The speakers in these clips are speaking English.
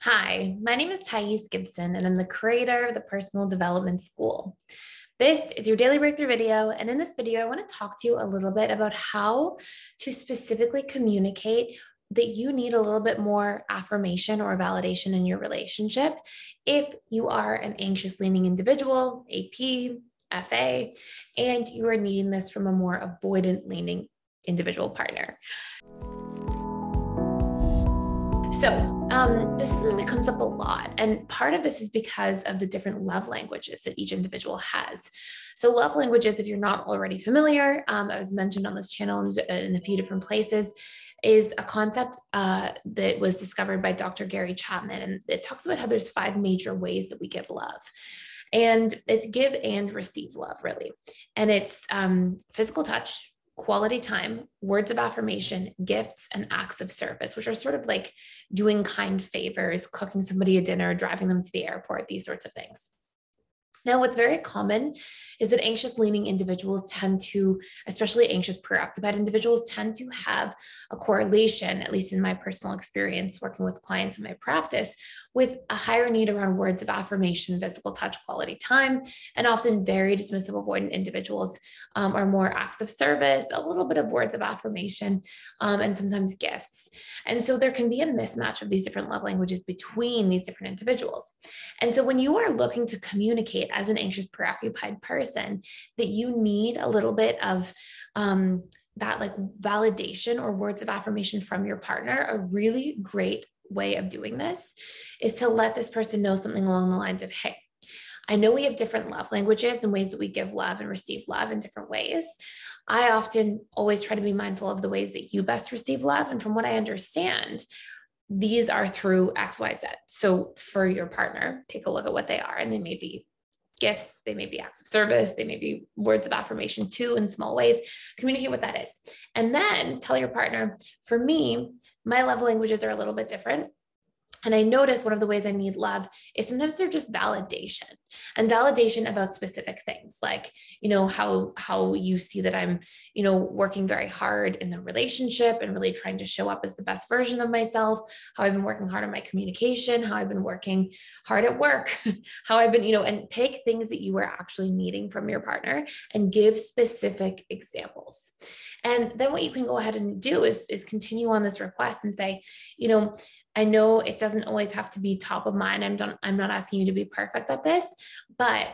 Hi, my name is Gibson, and I'm the creator of the Personal Development School. This is your daily breakthrough video, and in this video, I want to talk to you a little bit about how to specifically communicate that you need a little bit more affirmation or validation in your relationship if you are an anxious leaning individual, AP, FA, and you are needing this from a more avoidant leaning individual partner. So this is something that comes up a lot. And part of this is because of the different love languages that each individual has. So love languages, if you're not already familiar, as mentioned on this channel in a few different places, is a concept that was discovered by Dr. Gary Chapman. And it talks about how there's 5 major ways that we give love. And it's give and receive love, really. And it's physical touch, quality time, words of affirmation, gifts, and acts of service, which are sort of like doing kind favors, cooking somebody a dinner, driving them to the airport, these sorts of things. Now, what's very common is that anxious leaning individuals tend to, especially anxious preoccupied individuals, tend to have a correlation, at least in my personal experience working with clients in my practice, with a higher need around words of affirmation, physical touch, quality time, and often very dismissive avoidant individuals are more acts of service, a little bit of words of affirmation, and sometimes gifts. And so there can be a mismatch of these different love languages between these different individuals. And so when you are looking to communicate as an anxious preoccupied person that you need a little bit of that like validation or words of affirmation from your partner, a really great way of doing this is to let this person know something along the lines of, hey, I know we have different love languages and ways that we give love and receive love in different ways. I often always try to be mindful of the ways that you best receive love. And from what I understand, these are through X, Y, Z. So for your partner, take a look at what they are. And they may be gifts, they may be acts of service, they may be words of affirmation too in small ways. Communicate what that is. And then tell your partner, for me, my love languages are a little bit different. And I notice one of the ways I need love is sometimes they're just validation and validation about specific things, like, how you see that I'm, working very hard in the relationship and really trying to show up as the best version of myself, how I've been working hard on my communication, how I've been working hard at work, how I've been, and pick things that you are actually needing from your partner and give specific examples. And then what you can go ahead and do is continue on this request and say, I know it doesn't always have to be top of mind. I'm not asking you to be perfect at this, but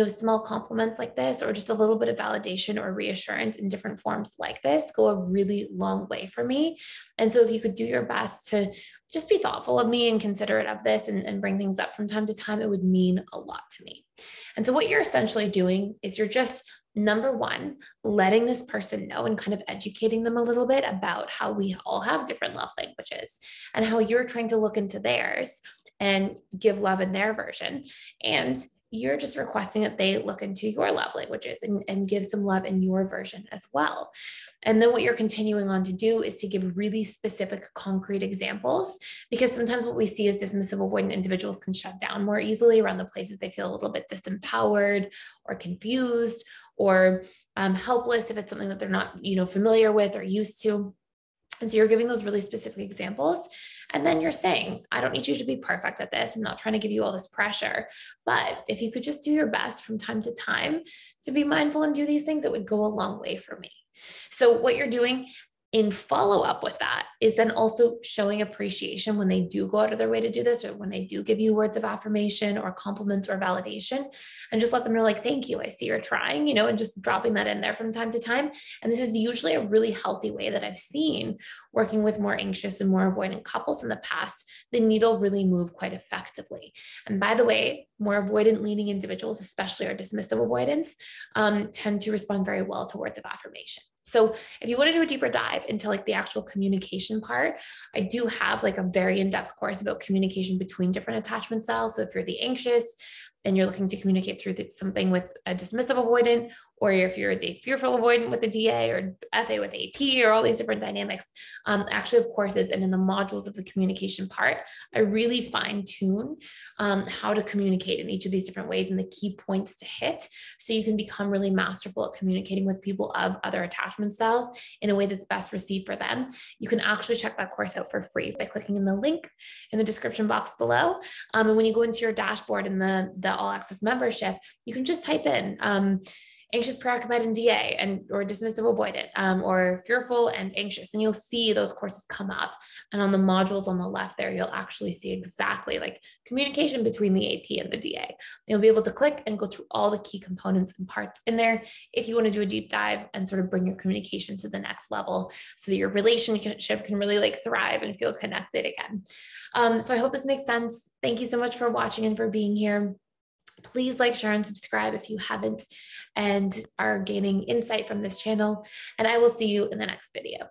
small compliments like this, or just a little bit of validation or reassurance in different forms like this go a really long way for me. And so if you could do your best to just be thoughtful of me and considerate of this and bring things up from time to time, it would mean a lot to me. And so what you're essentially doing is you're just, number one, letting this person know and kind of educating them a little bit about how we all have different love languages and how you're trying to look into theirs and give love in their version. And you're just requesting that they look into your love languages and give some love in your version as well. And then what you're continuing on to do is to give really specific, concrete examples, because sometimes what we see is dismissive avoidant individuals can shut down more easily around the places they feel a little bit disempowered or confused or helpless if it's something that they're not, familiar with or used to. And so you're giving those really specific examples. And then you're saying, I don't need you to be perfect at this. I'm not trying to give you all this pressure. But if you could just do your best from time to time to be mindful and do these things, it would go a long way for me. So what you're doing in follow-up with that is then also showing appreciation when they do go out of their way to do this, or when they do give you words of affirmation or compliments or validation, and just let them know, like, thank you, I see you're trying, and just dropping that in there from time to time. And this is usually a really healthy way that I've seen working with more anxious and more avoidant couples in the past. The needle really moved quite effectively. And by the way, more avoidant leaning individuals, especially our dismissive avoidance, tend to respond very well to words of affirmation. So if you want to do a deeper dive into like the actual communication part, I do have like a very in-depth course about communication between different attachment styles. So if you're the anxious and you're looking to communicate through something with a dismissive avoidant, or if you're the fearful avoidant with the DA or FA with AP or all these different dynamics, actually of courses and in the modules of the communication part, I really fine tune how to communicate in each of these different ways and the key points to hit, so you can become really masterful at communicating with people of other attachment styles in a way that's best received for them. You can actually check that course out for free by clicking in the link in the description box below. And when you go into your dashboard in the all access membership, you can just type in anxious, preoccupied, and DA, and or dismissive, avoidant, or fearful and anxious, and you'll see those courses come up. And on the modules on the left there, you'll actually see exactly like communication between the AP and the DA. You'll be able to click and go through all the key components and parts in there if you want to do a deep dive and sort of bring your communication to the next level, so that your relationship can really like thrive and feel connected again. So I hope this makes sense. Thank you so much for watching and for being here. Please like, share, and subscribe if you haven't and are gaining insight from this channel. And I will see you in the next video.